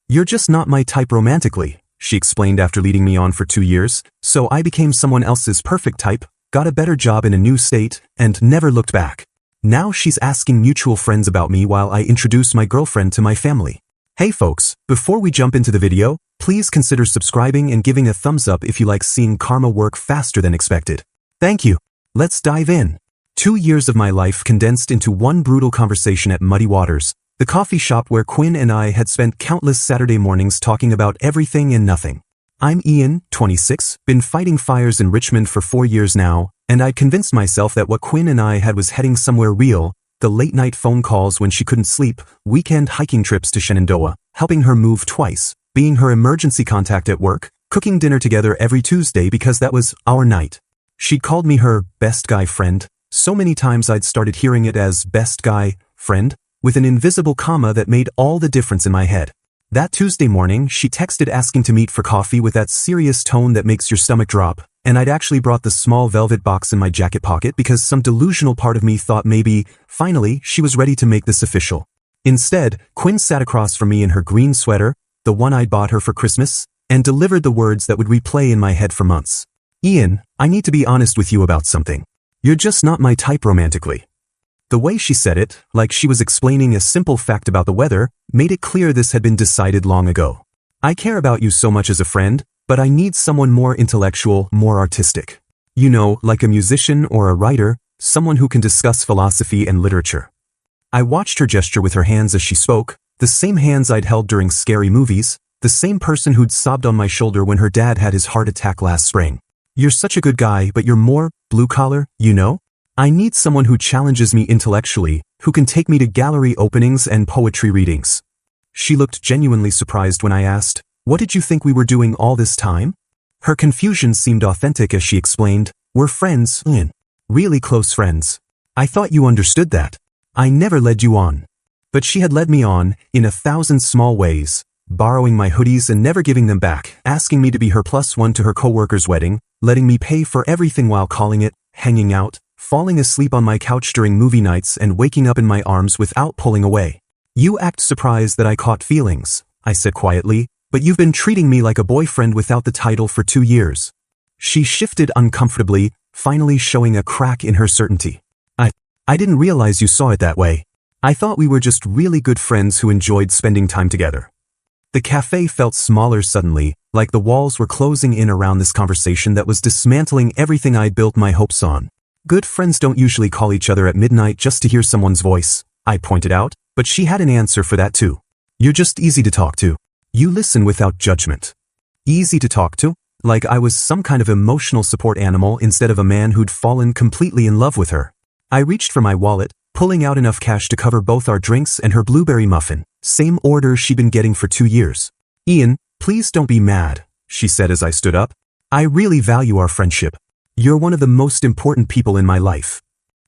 "You're just not my type romantically," she explained after leading me on for 2 years, "so I became someone else's perfect type, got a better job in a new state, and never looked back." Now she's asking mutual friends about me while I introduce my girlfriend to my family. Hey folks, before we jump into the video, please consider subscribing and giving a thumbs up if you like seeing karma work faster than expected. Thank you. Let's dive in. 2 years of my life condensed into one brutal conversation at Muddy Waters, the coffee shop where Quinn and I had spent countless Saturday mornings talking about everything and nothing. I'm Ian, 26, been fighting fires in Richmond for 4 years now, and I'd convinced myself that what Quinn and I had was heading somewhere real, the late-night phone calls when she couldn't sleep, weekend hiking trips to Shenandoah, helping her move twice, being her emergency contact at work, cooking dinner together every Tuesday because that was our night. She'd called me her best guy friend, so many times I'd started hearing it as best guy friend, with an invisible comma that made all the difference in my head. That Tuesday morning, she texted asking to meet for coffee with that serious tone that makes your stomach drop, and I'd actually brought the small velvet box in my jacket pocket because some delusional part of me thought maybe, finally, she was ready to make this official. Instead, Quinn sat across from me in her green sweater, the one I'd bought her for Christmas, and delivered the words that would replay in my head for months. "Ian, I need to be honest with you about something. You're just not my type romantically." The way she said it, like she was explaining a simple fact about the weather, made it clear this had been decided long ago. "I care about you so much as a friend, but I need someone more intellectual, more artistic. You know, like a musician or a writer, someone who can discuss philosophy and literature." I watched her gesture with her hands as she spoke, the same hands I'd held during scary movies, the same person who'd sobbed on my shoulder when her dad had his heart attack last spring. "You're such a good guy, but you're more blue-collar, you know? I need someone who challenges me intellectually, who can take me to gallery openings and poetry readings." She looked genuinely surprised when I asked, "What did you think we were doing all this time?" Her confusion seemed authentic as she explained, "We're friends, Ian. Really close friends. I thought you understood that. I never led you on." But she had led me on, in 1,000 small ways, borrowing my hoodies and never giving them back, asking me to be her +1 to her coworker's wedding, letting me pay for everything while calling it hanging out, falling asleep on my couch during movie nights and waking up in my arms without pulling away. "You act surprised that I caught feelings," I said quietly, "but you've been treating me like a boyfriend without the title for 2 years. She shifted uncomfortably, finally showing a crack in her certainty. I didn't realize you saw it that way. I thought we were just really good friends who enjoyed spending time together." The cafe felt smaller suddenly, like the walls were closing in around this conversation that was dismantling everything I'd built my hopes on. "Good friends don't usually call each other at midnight just to hear someone's voice," I pointed out, but she had an answer for that too. "You're just easy to talk to. You listen without judgment." Easy to talk to? Like I was some kind of emotional support animal instead of a man who'd fallen completely in love with her. I reached for my wallet, pulling out enough cash to cover both our drinks and her blueberry muffin, same order she'd been getting for 2 years. "Ian, please don't be mad," she said as I stood up. "I really value our friendship. You're one of the most important people in my life."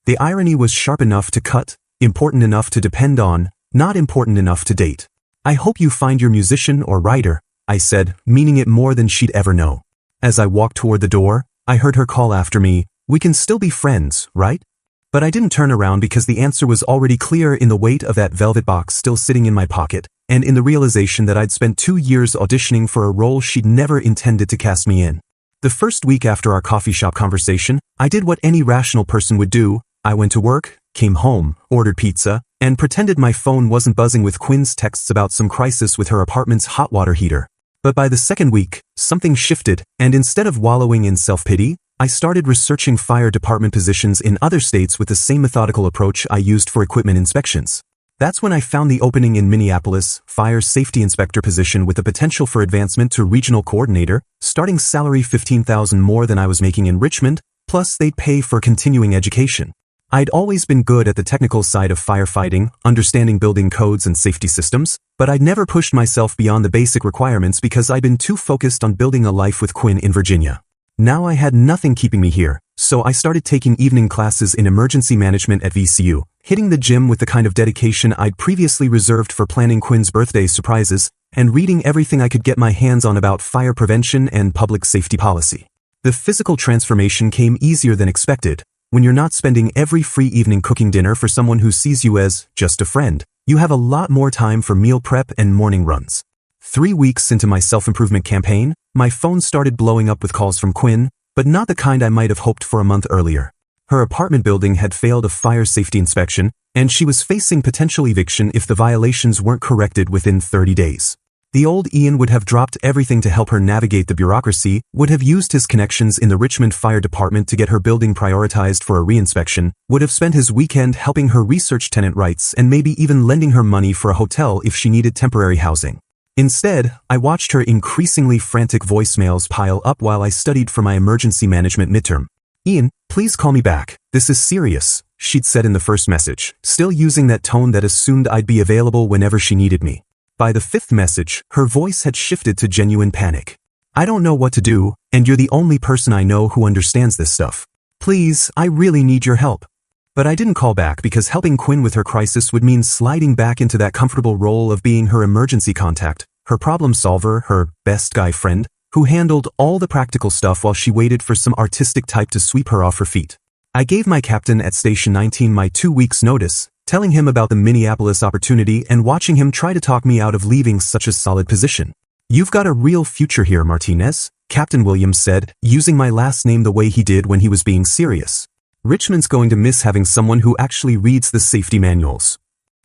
The irony was sharp enough to cut, important enough to depend on, not important enough to date. "I hope you find your musician or writer," I said, meaning it more than she'd ever know. As I walked toward the door, I heard her call after me, "We can still be friends, right?" But I didn't turn around because the answer was already clear in the weight of that velvet box still sitting in my pocket, and in the realization that I'd spent 2 years auditioning for a role she'd never intended to cast me in. The first week after our coffee shop conversation, I did what any rational person would do. I went to work, came home, ordered pizza, and pretended my phone wasn't buzzing with Quinn's texts about some crisis with her apartment's hot water heater. But by the second week, something shifted, and instead of wallowing in self-pity, I started researching fire department positions in other states with the same methodical approach I used for equipment inspections. That's when I found the opening in Minneapolis, fire safety inspector position with the potential for advancement to regional coordinator, starting salary $15,000 more than I was making in Richmond, plus they'd pay for continuing education. I'd always been good at the technical side of firefighting, understanding building codes and safety systems, but I'd never pushed myself beyond the basic requirements because I'd been too focused on building a life with Quinn in Virginia. Now I had nothing keeping me here, so I started taking evening classes in emergency management at VCU, hitting the gym with the kind of dedication I'd previously reserved for planning Quinn's birthday surprises, and reading everything I could get my hands on about fire prevention and public safety policy. The physical transformation came easier than expected. When you're not spending every free evening cooking dinner for someone who sees you as just a friend, you have a lot more time for meal prep and morning runs. 3 weeks into my self-improvement campaign, my phone started blowing up with calls from Quinn, but not the kind I might have hoped for a month earlier. Her apartment building had failed a fire safety inspection, and she was facing potential eviction if the violations weren't corrected within 30 days. The old Ian would have dropped everything to help her navigate the bureaucracy, would have used his connections in the Richmond Fire Department to get her building prioritized for a reinspection, would have spent his weekend helping her research tenant rights and maybe even lending her money for a hotel if she needed temporary housing. Instead, I watched her increasingly frantic voicemails pile up while I studied for my emergency management midterm. "Ian, please call me back. This is serious," she'd said in the first message, still using that tone that assumed I'd be available whenever she needed me. By the 5th message, her voice had shifted to genuine panic. "I don't know what to do, and you're the only person I know who understands this stuff. Please, I really need your help." But I didn't call back because helping Quinn with her crisis would mean sliding back into that comfortable role of being her emergency contact, her problem solver, her best guy friend, who handled all the practical stuff while she waited for some artistic type to sweep her off her feet. I gave my captain at Station 19 my 2 weeks' notice, telling him about the Minneapolis opportunity and watching him try to talk me out of leaving such a solid position. "You've got a real future here, Martinez," Captain Williams said, using my last name the way he did when he was being serious. "Richmond's going to miss having someone who actually reads the safety manuals."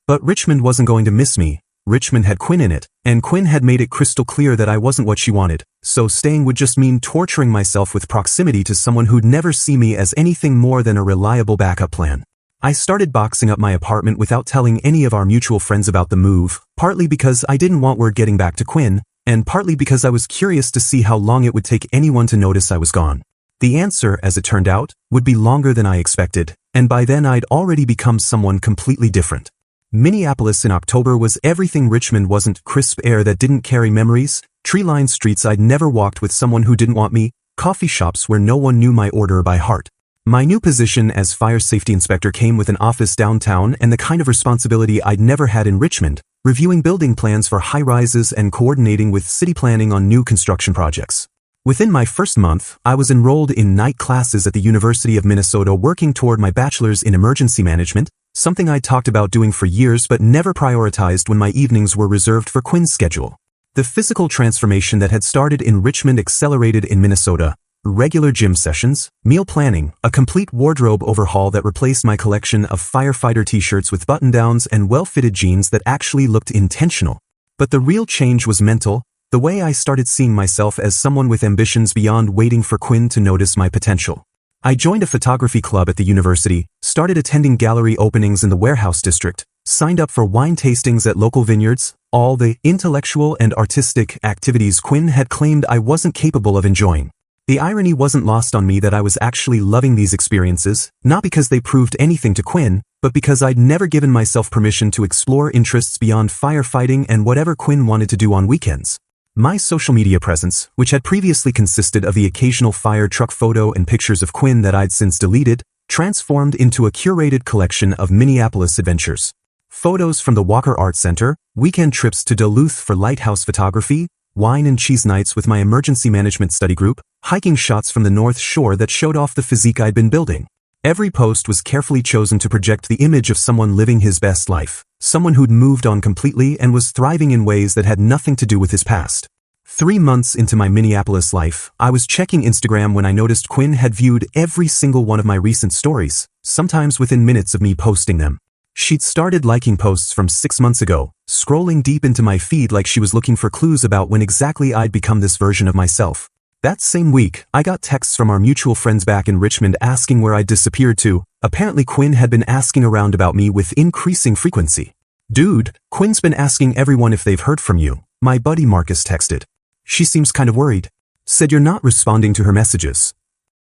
But Richmond wasn't going to miss me. Richmond had Quinn in it, and Quinn had made it crystal clear that I wasn't what she wanted, so staying would just mean torturing myself with proximity to someone who'd never see me as anything more than a reliable backup plan. I started boxing up my apartment without telling any of our mutual friends about the move, partly because I didn't want word getting back to Quinn, and partly because I was curious to see how long it would take anyone to notice I was gone. The answer, as it turned out, would be longer than I expected, and by then I'd already become someone completely different. Minneapolis in October was everything Richmond wasn't: crisp air that didn't carry memories, tree-lined streets I'd never walked with someone who didn't want me, coffee shops where no one knew my order by heart. My new position as fire safety inspector came with an office downtown and the kind of responsibility I'd never had in Richmond, reviewing building plans for high-rises and coordinating with city planning on new construction projects. Within my first month, I was enrolled in night classes at the University of Minnesota working toward my bachelor's in emergency management, something I'd talked about doing for years but never prioritized when my evenings were reserved for Quinn's schedule. The physical transformation that had started in Richmond accelerated in Minnesota. Regular gym sessions, meal planning, a complete wardrobe overhaul that replaced my collection of firefighter t-shirts with button-downs and well-fitted jeans that actually looked intentional. But the real change was mental, the way I started seeing myself as someone with ambitions beyond waiting for Quinn to notice my potential. I joined a photography club at the university, started attending gallery openings in the warehouse district, signed up for wine tastings at local vineyards, all the intellectual and artistic activities Quinn had claimed I wasn't capable of enjoying. The irony wasn't lost on me that I was actually loving these experiences, not because they proved anything to Quinn, but because I'd never given myself permission to explore interests beyond firefighting and whatever Quinn wanted to do on weekends. My social media presence, which had previously consisted of the occasional fire truck photo and pictures of Quinn that I'd since deleted, transformed into a curated collection of Minneapolis adventures. Photos from the Walker Art Center, weekend trips to Duluth for lighthouse photography, wine and cheese nights with my emergency management study group, hiking shots from the North Shore that showed off the physique I'd been building. Every post was carefully chosen to project the image of someone living his best life, someone who'd moved on completely and was thriving in ways that had nothing to do with his past. 3 months into my Minneapolis life, I was checking Instagram when I noticed Quinn had viewed every single one of my recent stories, sometimes within minutes of me posting them. She'd started liking posts from 6 months ago, scrolling deep into my feed like she was looking for clues about when exactly I'd become this version of myself. That same week, I got texts from our mutual friends back in Richmond asking where I'd disappeared to. Apparently Quinn had been asking around about me with increasing frequency. "Dude, Quinn's been asking everyone if they've heard from you," my buddy Marcus texted. "She seems kind of worried. Said you're not responding to her messages."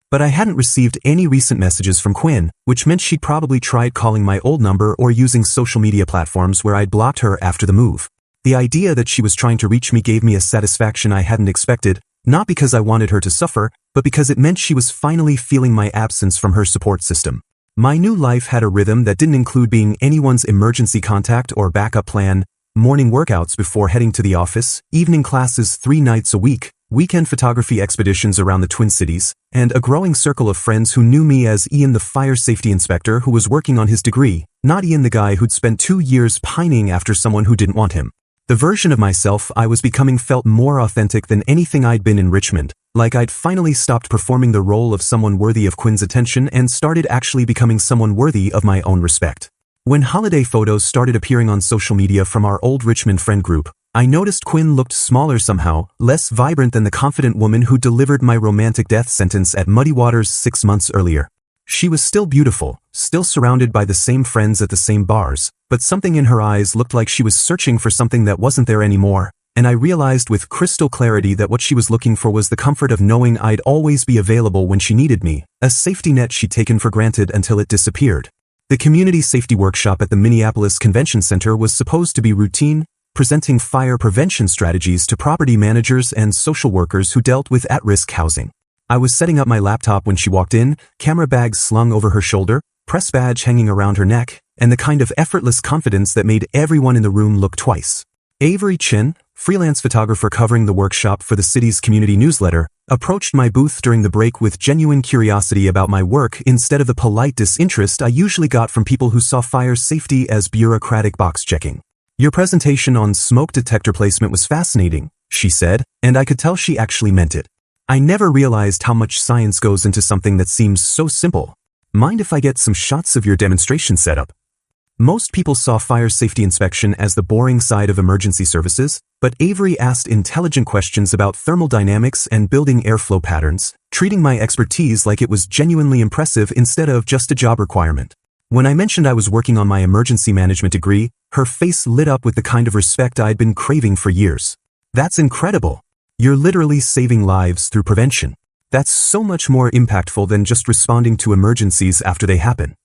But I hadn't received any recent messages from Quinn, which meant she'd probably tried calling my old number or using social media platforms where I'd blocked her after the move. The idea that she was trying to reach me gave me a satisfaction I hadn't expected, not because I wanted her to suffer, but because it meant she was finally feeling my absence from her support system. My new life had a rhythm that didn't include being anyone's emergency contact or backup plan, morning workouts before heading to the office, evening classes 3 nights a week, weekend photography expeditions around the Twin Cities, and a growing circle of friends who knew me as Ian the fire safety inspector who was working on his degree, not Ian the guy who'd spent 2 years pining after someone who didn't want him. The version of myself I was becoming felt more authentic than anything I'd been in Richmond, like I'd finally stopped performing the role of someone worthy of Quinn's attention and started actually becoming someone worthy of my own respect. When holiday photos started appearing on social media from our old Richmond friend group, I noticed Quinn looked smaller somehow, less vibrant than the confident woman who delivered my romantic death sentence at Muddy Waters 6 months earlier. She was still beautiful, still surrounded by the same friends at the same bars, but something in her eyes looked like she was searching for something that wasn't there anymore, and I realized with crystal clarity that what she was looking for was the comfort of knowing I'd always be available when she needed me, a safety net she'd taken for granted until it disappeared. The community safety workshop at the Minneapolis Convention Center was supposed to be routine, presenting fire prevention strategies to property managers and social workers who dealt with at-risk housing. I was setting up my laptop when she walked in, camera bag slung over her shoulder, press badge hanging around her neck, and the kind of effortless confidence that made everyone in the room look twice. Avery Chin, freelance photographer covering the workshop for the city's community newsletter, approached my booth during the break with genuine curiosity about my work instead of the polite disinterest I usually got from people who saw fire safety as bureaucratic box checking. "Your presentation on smoke detector placement was fascinating," she said, and I could tell she actually meant it. I never realized how much science goes into something that seems so simple. "Mind if I get some shots of your demonstration setup?" Most people saw fire safety inspection as the boring side of emergency services, but Avery asked intelligent questions about thermal dynamics and building airflow patterns, treating my expertise like it was genuinely impressive instead of just a job requirement. When I mentioned I was working on my emergency management degree, her face lit up with the kind of respect I'd been craving for years. "That's incredible. You're literally saving lives through prevention. That's so much more impactful than just responding to emergencies after they happen."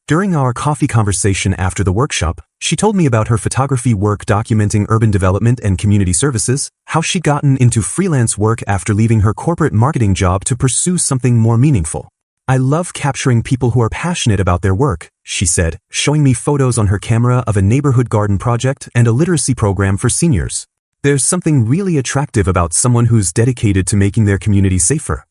During our coffee conversation after the workshop, she told me about her photography work documenting urban development and community services, how she'd gotten into freelance work after leaving her corporate marketing job to pursue something more meaningful. "I love capturing people who are passionate about their work," she said, showing me photos on her camera of a neighborhood garden project and a literacy program for seniors. "There's something really attractive about someone who's dedicated to making their community safer."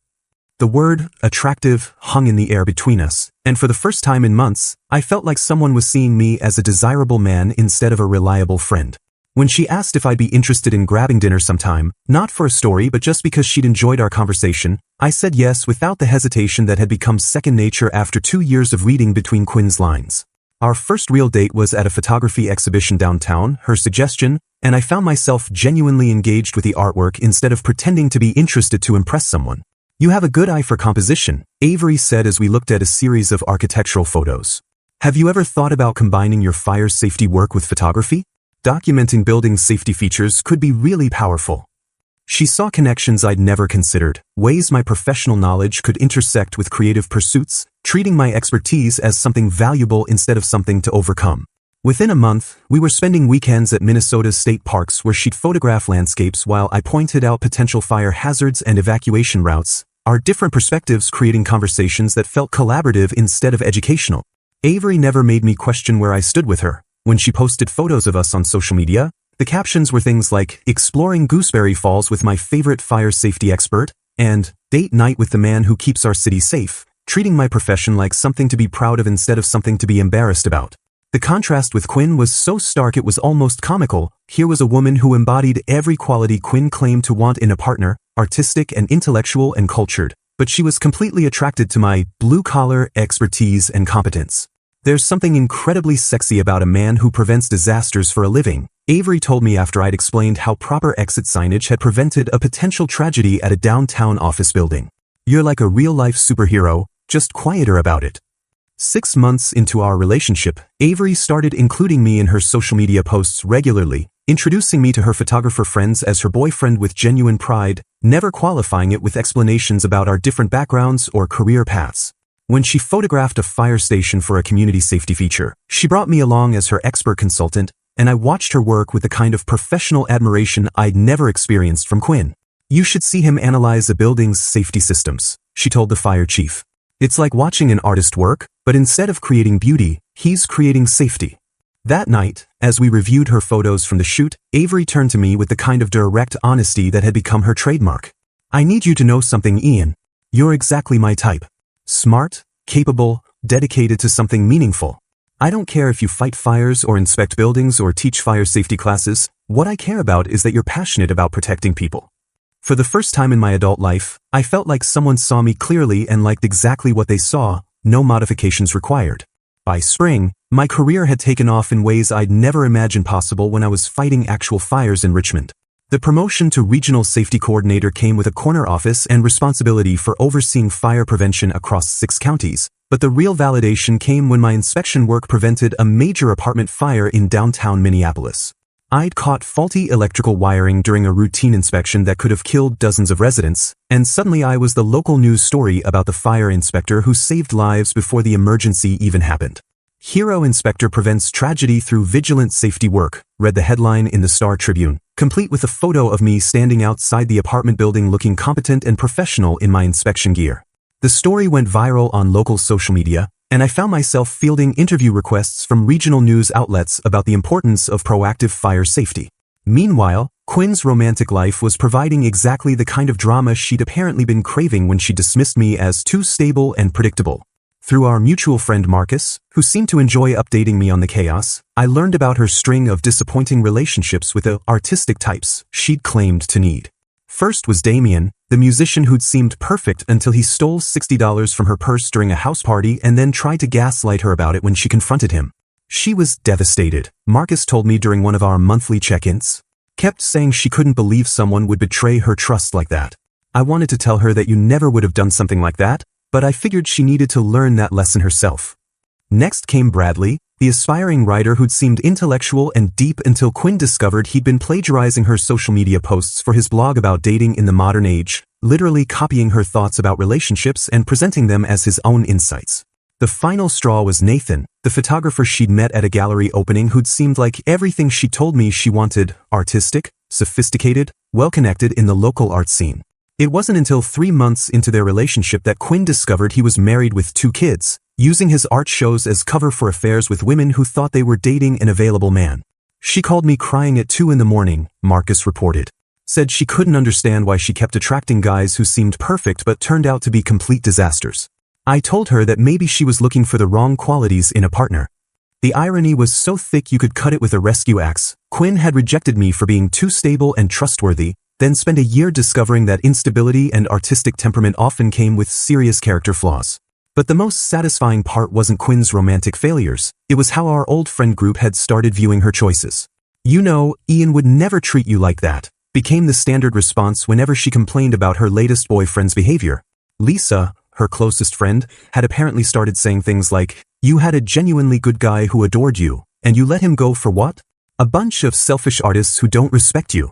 The word attractive hung in the air between us, and for the first time in months, I felt like someone was seeing me as a desirable man instead of a reliable friend. When she asked if I'd be interested in grabbing dinner sometime, not for a story but just because she'd enjoyed our conversation, I said yes without the hesitation that had become second nature after 2 years of reading between Quinn's lines. Our first real date was at a photography exhibition downtown, her suggestion, and I found myself genuinely engaged with the artwork instead of pretending to be interested to impress someone. "You have a good eye for composition," Avery said as we looked at a series of architectural photos. "Have you ever thought about combining your fire safety work with photography? Documenting building safety features could be really powerful." She saw connections I'd never considered, ways my professional knowledge could intersect with creative pursuits, treating my expertise as something valuable instead of something to overcome. Within a month, we were spending weekends at Minnesota's state parks where she'd photograph landscapes while I pointed out potential fire hazards and evacuation routes, our different perspectives creating conversations that felt collaborative instead of educational. Avery never made me question where I stood with her. When she posted photos of us on social media, the captions were things like, "Exploring Gooseberry Falls with my favorite fire safety expert," and "Date night with the man who keeps our city safe," treating my profession like something to be proud of instead of something to be embarrassed about. The contrast with Quinn was so stark it was almost comical. Here was a woman who embodied every quality Quinn claimed to want in a partner, artistic and intellectual and cultured, but she was completely attracted to my blue-collar expertise and competence. "There's something incredibly sexy about a man who prevents disasters for a living," Avery told me after I'd explained how proper exit signage had prevented a potential tragedy at a downtown office building. "You're like a real-life superhero, just quieter about it." 6 months into our relationship, Avery started including me in her social media posts regularly, introducing me to her photographer friends as her boyfriend with genuine pride, never qualifying it with explanations about our different backgrounds or career paths. When she photographed a fire station for a community safety feature, she brought me along as her expert consultant, and I watched her work with the kind of professional admiration I'd never experienced from Quinn. "You should see him analyze a building's safety systems," she told the fire chief. "It's like watching an artist work, but instead of creating beauty, he's creating safety." That night, as we reviewed her photos from the shoot, Avery turned to me with the kind of direct honesty that had become her trademark. "I need you to know something, Ian. You're exactly my type. Smart, capable, dedicated to something meaningful. I don't care if you fight fires or inspect buildings or teach fire safety classes, What I care about is that you're passionate about protecting people. For the first time in my adult life, I felt like someone saw me clearly and liked exactly what they saw, no modifications required. By spring, my career had taken off in ways I'd never imagined possible when I was fighting actual fires in Richmond. The promotion to Regional Safety Coordinator came with a corner office and responsibility for overseeing fire prevention across 6 counties, but the real validation came when my inspection work prevented a major apartment fire in downtown Minneapolis. I'd caught faulty electrical wiring during a routine inspection that could have killed dozens of residents, and suddenly I was the local news story about the fire inspector who saved lives before the emergency even happened. Hero Inspector Prevents Tragedy Through Vigilant Safety Work, read the headline in the Star Tribune, complete with a photo of me standing outside the apartment building looking competent and professional in my inspection gear. The story went viral on local social media, and I found myself fielding interview requests from regional news outlets about the importance of proactive fire safety. Meanwhile, Quinn's romantic life was providing exactly the kind of drama she'd apparently been craving when she dismissed me as too stable and predictable. Through our mutual friend Marcus, who seemed to enjoy updating me on the chaos, I learned about her string of disappointing relationships with the artistic types she'd claimed to need. First was Damien, the musician who'd seemed perfect until he stole $60 from her purse during a house party and then tried to gaslight her about it when she confronted him. She was devastated, Marcus told me during one of our monthly check-ins. Kept saying she couldn't believe someone would betray her trust like that. I wanted to tell her that you never would have done something like that, but I figured she needed to learn that lesson herself. Next came Bradley, the aspiring writer who'd seemed intellectual and deep until Quinn discovered he'd been plagiarizing her social media posts for his blog about dating in the modern age, literally copying her thoughts about relationships and presenting them as his own insights. The final straw was Nathan, the photographer she'd met at a gallery opening who'd seemed like everything she told me she wanted: artistic, sophisticated, well-connected in the local art scene. It wasn't until 3 months into their relationship that Quinn discovered he was married with 2 kids, using his art shows as cover for affairs with women who thought they were dating an available man. She called me crying at 2 in the morning, Marcus reported. Said she couldn't understand why she kept attracting guys who seemed perfect but turned out to be complete disasters. I told her that maybe she was looking for the wrong qualities in a partner. The irony was so thick you could cut it with a rescue axe. Quinn had rejected me for being too stable and trustworthy, then spent a year discovering that instability and artistic temperament often came with serious character flaws. But the most satisfying part wasn't Quinn's romantic failures, it was how our old friend group had started viewing her choices. "You know, Ian would never treat you like that," became the standard response whenever she complained about her latest boyfriend's behavior. Lisa, her closest friend, had apparently started saying things like, "You had a genuinely good guy who adored you, and you let him go for what? A bunch of selfish artists who don't respect you."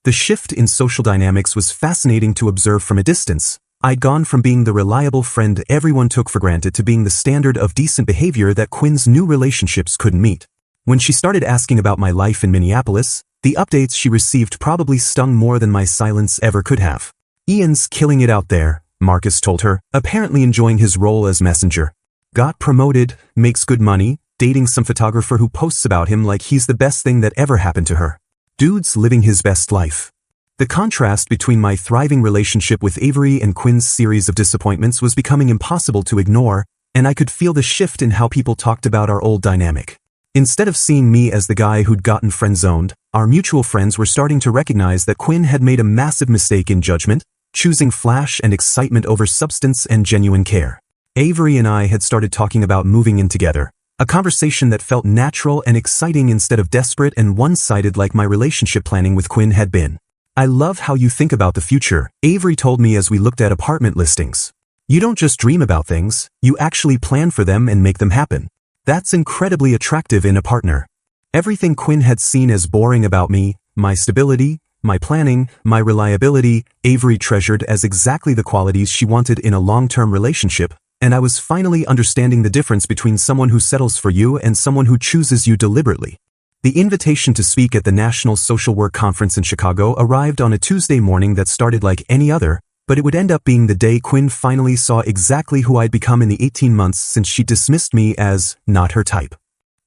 The shift in social dynamics was fascinating to observe from a distance. I'd gone from being the reliable friend everyone took for granted to being the standard of decent behavior that Quinn's new relationships couldn't meet. When she started asking about my life in Minneapolis, the updates she received probably stung more than my silence ever could have. "Ian's killing it out there," Marcus told her, apparently enjoying his role as messenger. "Got promoted, makes good money, dating some photographer who posts about him like he's the best thing that ever happened to her. Dude's living his best life." The contrast between my thriving relationship with Avery and Quinn's series of disappointments was becoming impossible to ignore, and I could feel the shift in how people talked about our old dynamic. Instead of seeing me as the guy who'd gotten friend-zoned, our mutual friends were starting to recognize that Quinn had made a massive mistake in judgment, choosing flash and excitement over substance and genuine care. Avery and I had started talking about moving in together, a conversation that felt natural and exciting instead of desperate and one-sided like my relationship planning with Quinn had been. "I love how you think about the future," Avery told me as we looked at apartment listings. "You don't just dream about things, you actually plan for them and make them happen. That's incredibly attractive in a partner." Everything Quinn had seen as boring about me, my stability, my planning, my reliability, Avery treasured as exactly the qualities she wanted in a long-term relationship, and I was finally understanding the difference between someone who settles for you and someone who chooses you deliberately. The invitation to speak at the National Social Work Conference in Chicago arrived on a Tuesday morning that started like any other, but it would end up being the day Quinn finally saw exactly who I'd become in the 18 months since she dismissed me as not her type.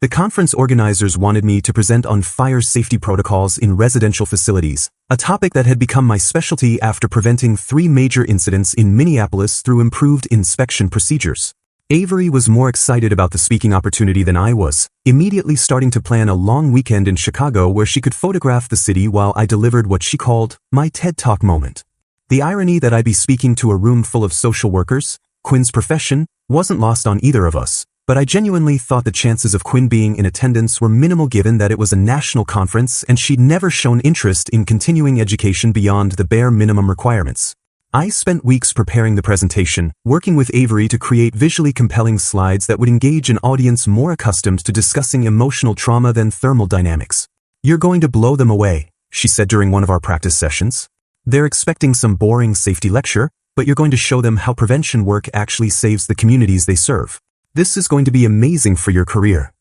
The conference organizers wanted me to present on fire safety protocols in residential facilities, a topic that had become my specialty after preventing 3 major incidents in Minneapolis through improved inspection procedures. Avery was more excited about the speaking opportunity than I was, immediately starting to plan a long weekend in Chicago where she could photograph the city while I delivered what she called my TED Talk moment. The irony that I'd be speaking to a room full of social workers, Quinn's profession, wasn't lost on either of us, but I genuinely thought the chances of Quinn being in attendance were minimal given that it was a national conference and she'd never shown interest in continuing education beyond the bare minimum requirements. I spent weeks preparing the presentation, working with Avery to create visually compelling slides that would engage an audience more accustomed to discussing emotional trauma than thermodynamics. "You're going to blow them away," she said during one of our practice sessions. "They're expecting some boring safety lecture, but you're going to show them how prevention work actually saves the communities they serve. This is going to be amazing for your career."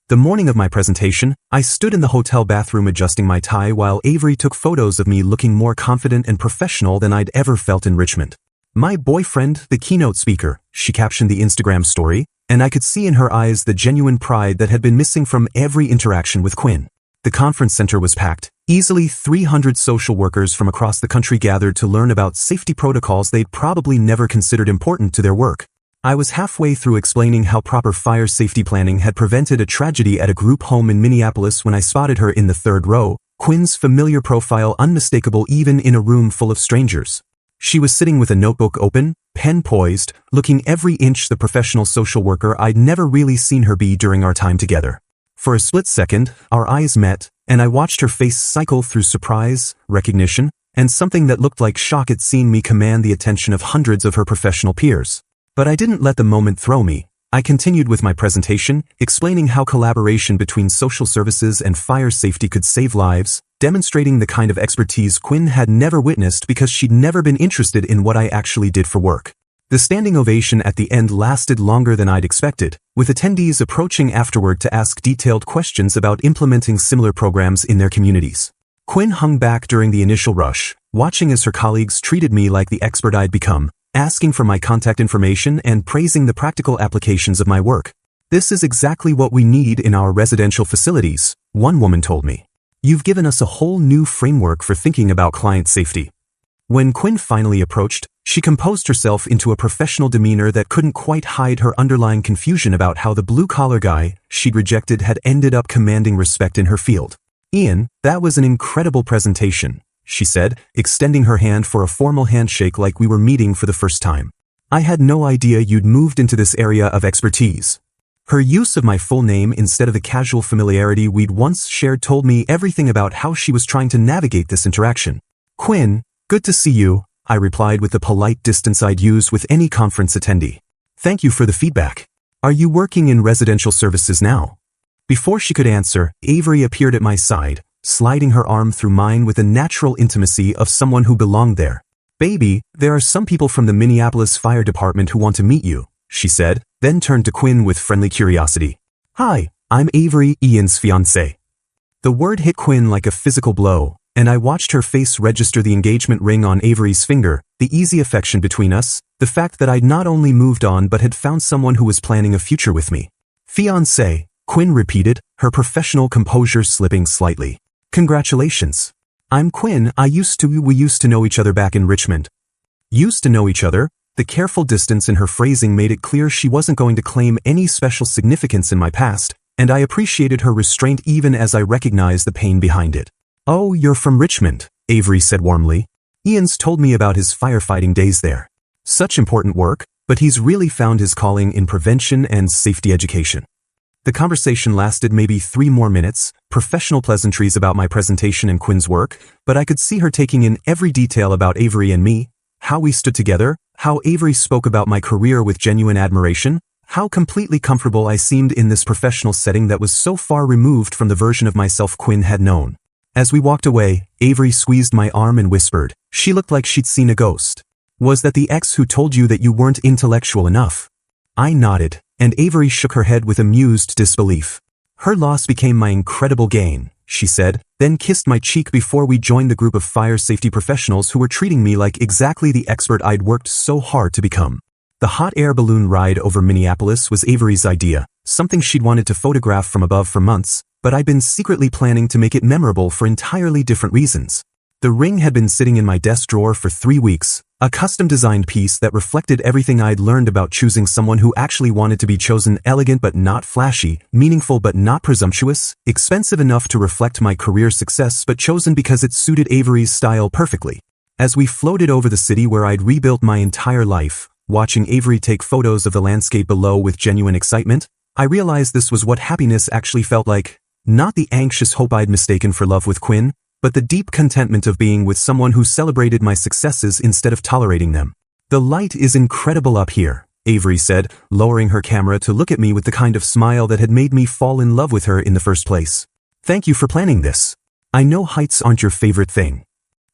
The morning of my presentation, I stood in the hotel bathroom adjusting my tie while Avery took photos of me looking more confident and professional than I'd ever felt in Richmond. "My boyfriend, the keynote speaker," she captioned the Instagram story, and I could see in her eyes the genuine pride that had been missing from every interaction with Quinn. The conference center was packed. Easily 300 social workers from across the country gathered to learn about safety protocols they'd probably never considered important to their work. I was halfway through explaining how proper fire safety planning had prevented a tragedy at a group home in Minneapolis when I spotted her in the third row, Quinn's familiar profile unmistakable even in a room full of strangers. She was sitting with a notebook open, pen poised, looking every inch the professional social worker I'd never really seen her be during our time together. For a split second, our eyes met, and I watched her face cycle through surprise, recognition, and something that looked like shock at seeing me command the attention of hundreds of her professional peers. But I didn't let the moment throw me. I continued with my presentation, explaining how collaboration between social services and fire safety could save lives, demonstrating the kind of expertise Quinn had never witnessed because she'd never been interested in what I actually did for work. The standing ovation at the end lasted longer than I'd expected, with attendees approaching afterward to ask detailed questions about implementing similar programs in their communities. Quinn hung back during the initial rush, watching as her colleagues treated me like the expert I'd become, asking for my contact information and praising the practical applications of my work. "This is exactly what we need in our residential facilities," one woman told me. "You've given us a whole new framework for thinking about client safety." When Quinn finally approached, she composed herself into a professional demeanor that couldn't quite hide her underlying confusion about how the blue-collar guy she'd rejected had ended up commanding respect in her field. "Ian, that was an incredible presentation," she said, extending her hand for a formal handshake like we were meeting for the first time. "I had no idea you'd moved into this area of expertise." Her use of my full name instead of the casual familiarity we'd once shared told me everything about how she was trying to navigate this interaction. "Quinn, good to see you," I replied with the polite distance I'd use with any conference attendee. "Thank you for the feedback. Are you working in residential services now?" Before she could answer, Avery appeared at my side, sliding her arm through mine with the natural intimacy of someone who belonged there. "Baby, there are some people from the Minneapolis Fire Department who want to meet you," she said, then turned to Quinn with friendly curiosity. "Hi, I'm Avery, Ian's fiancé." The word hit Quinn like a physical blow, and I watched her face register the engagement ring on Avery's finger, the easy affection between us, the fact that I'd not only moved on but had found someone who was planning a future with me. "Fiancé," Quinn repeated, her professional composure slipping slightly. "Congratulations. I'm Quinn. We used to know each other back in Richmond." Used to know each other? The careful distance in her phrasing made it clear she wasn't going to claim any special significance in my past, and I appreciated her restraint even as I recognized the pain behind it. "Oh, you're from Richmond," Avery said warmly. "Ian's told me about his firefighting days there. Such important work, but he's really found his calling in prevention and safety education." The conversation lasted maybe 3 more minutes, professional pleasantries about my presentation and Quinn's work, but I could see her taking in every detail about Avery and me, how we stood together, how Avery spoke about my career with genuine admiration, how completely comfortable I seemed in this professional setting that was so far removed from the version of myself Quinn had known. As we walked away, Avery squeezed my arm and whispered, "She looked like she'd seen a ghost. Was that the ex who told you that you weren't intellectual enough?" I nodded, and Avery shook her head with amused disbelief. "Her loss became my incredible gain," she said, then kissed my cheek before we joined the group of fire safety professionals who were treating me like exactly the expert I'd worked so hard to become. The hot air balloon ride over Minneapolis was Avery's idea, something she'd wanted to photograph from above for months, but I'd been secretly planning to make it memorable for entirely different reasons. The ring had been sitting in my desk drawer for 3 weeks, A custom-designed piece that reflected everything I'd learned about choosing someone who actually wanted to be chosen, elegant but not flashy, meaningful but not presumptuous, expensive enough to reflect my career success but chosen because it suited Avery's style perfectly. As we floated over the city where I'd rebuilt my entire life, watching Avery take photos of the landscape below with genuine excitement, I realized this was what happiness actually felt like. Not the anxious hope I'd mistaken for love with Quinn, but the deep contentment of being with someone who celebrated my successes instead of tolerating them. "The light is incredible up here," Avery said, lowering her camera to look at me with the kind of smile that had made me fall in love with her in the first place. "Thank you for planning this. I know heights aren't your favorite thing."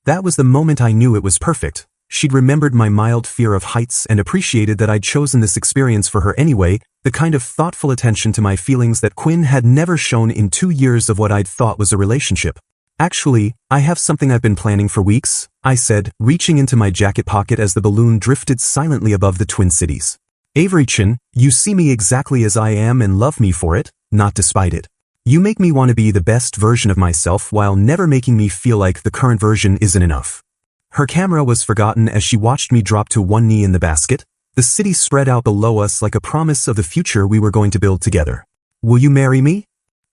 That was the moment I knew it was perfect. She'd remembered my mild fear of heights and appreciated that I'd chosen this experience for her anyway, the kind of thoughtful attention to my feelings that Quinn had never shown in 2 years of what I'd thought was a relationship. "Actually, I have something I've been planning for weeks," I said, reaching into my jacket pocket as the balloon drifted silently above the Twin Cities. "Avery-chan, you see me exactly as I am and love me for it, not despite it. You make me want to be the best version of myself while never making me feel like the current version isn't enough." Her camera was forgotten as she watched me drop to one knee in the basket. The city spread out below us like a promise of the future we were going to build together. "Will you marry me?"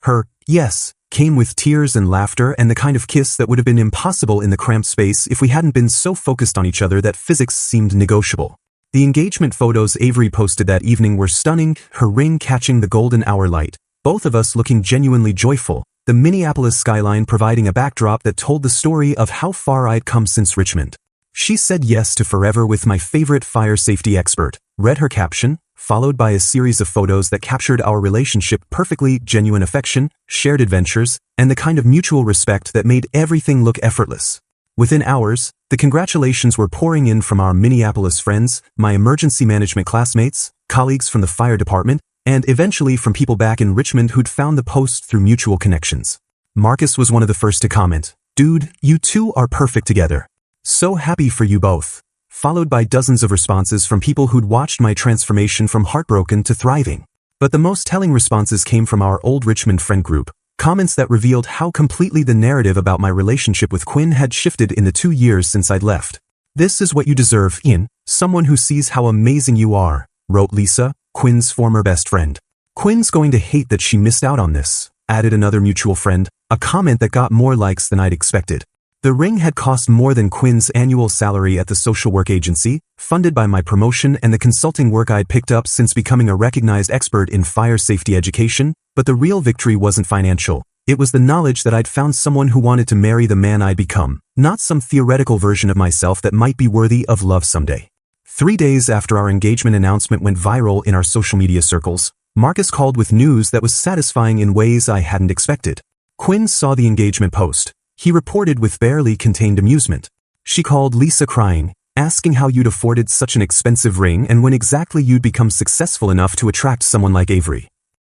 Her "yes" came with tears and laughter and the kind of kiss that would have been impossible in the cramped space if we hadn't been so focused on each other that physics seemed negotiable. The engagement photos Avery posted that evening were stunning, her ring catching the golden hour light, both of us looking genuinely joyful, the Minneapolis skyline providing a backdrop that told the story of how far I'd come since Richmond. "She said yes to forever with my favorite fire safety expert," read her caption, followed by a series of photos that captured our relationship perfectly, genuine affection, shared adventures, and the kind of mutual respect that made everything look effortless. Within hours, the congratulations were pouring in from our Minneapolis friends, my emergency management classmates, colleagues from the fire department, and eventually from people back in Richmond who'd found the post through mutual connections. Marcus was one of the first to comment, "Dude, you two are perfect together. So happy for you both," followed by dozens of responses from people who'd watched my transformation from heartbroken to thriving. But the most telling responses came from our old Richmond friend group, comments that revealed how completely the narrative about my relationship with Quinn had shifted in the 2 years since I'd left. "This is what you deserve, Ian, someone who sees how amazing you are," wrote Lisa, Quinn's former best friend. "Quinn's going to hate that she missed out on this," added another mutual friend, a comment that got more likes than I'd expected. The ring had cost more than Quinn's annual salary at the social work agency, funded by my promotion and the consulting work I'd picked up since becoming a recognized expert in fire safety education, but the real victory wasn't financial. It was the knowledge that I'd found someone who wanted to marry the man I'd become, not some theoretical version of myself that might be worthy of love someday. 3 days after our engagement announcement went viral in our social media circles, Marcus called with news that was satisfying in ways I hadn't expected. Quinn saw the engagement post. He reported with barely contained amusement. "She called Lisa crying, asking how you'd afforded such an expensive ring and when exactly you'd become successful enough to attract someone like Avery."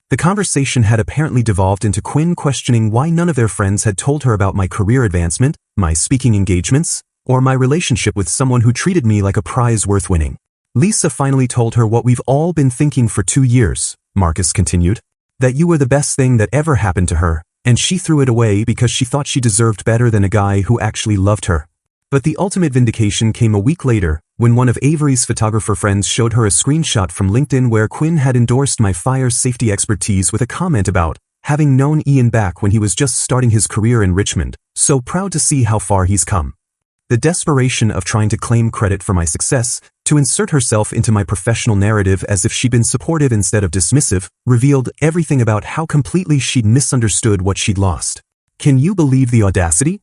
The conversation had apparently devolved into Quinn questioning why none of their friends had told her about my career advancement, my speaking engagements, or my relationship with someone who treated me like a prize worth winning. "Lisa finally told her what we've all been thinking for 2 years, Marcus continued, "that you were the best thing that ever happened to her, and she threw it away because she thought she deserved better than a guy who actually loved her." But the ultimate vindication came a week later, when one of Avery's photographer friends showed her a screenshot from LinkedIn where Quinn had endorsed my fire safety expertise with a comment about having known Ian back when he was just starting his career in Richmond, "So proud to see how far he's come." The desperation of trying to claim credit for my success, to insert herself into my professional narrative as if she'd been supportive instead of dismissive, revealed everything about how completely she'd misunderstood what she'd lost. "Can you believe the audacity?"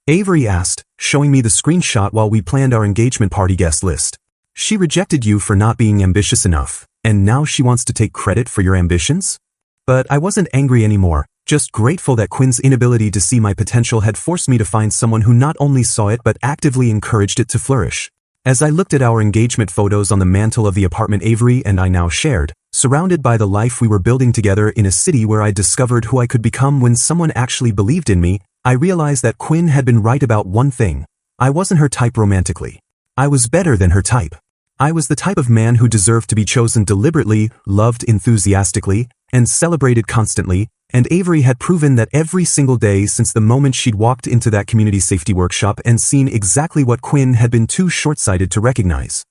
Avery asked, showing me the screenshot while we planned our engagement party guest list. "She rejected you for not being ambitious enough, and now she wants to take credit for your ambitions?" But I wasn't angry anymore, just grateful that Quinn's inability to see my potential had forced me to find someone who not only saw it but actively encouraged it to flourish. As I looked at our engagement photos on the mantle of the apartment Avery and I now shared, surrounded by the life we were building together in a city where I discovered who I could become when someone actually believed in me, I realized that Quinn had been right about one thing. I wasn't her type romantically. I was better than her type. I was the type of man who deserved to be chosen deliberately, loved enthusiastically, and celebrated constantly, And Avery had proven that every single day since the moment she'd walked into that community safety workshop and seen exactly what Quinn had been too short-sighted to recognize.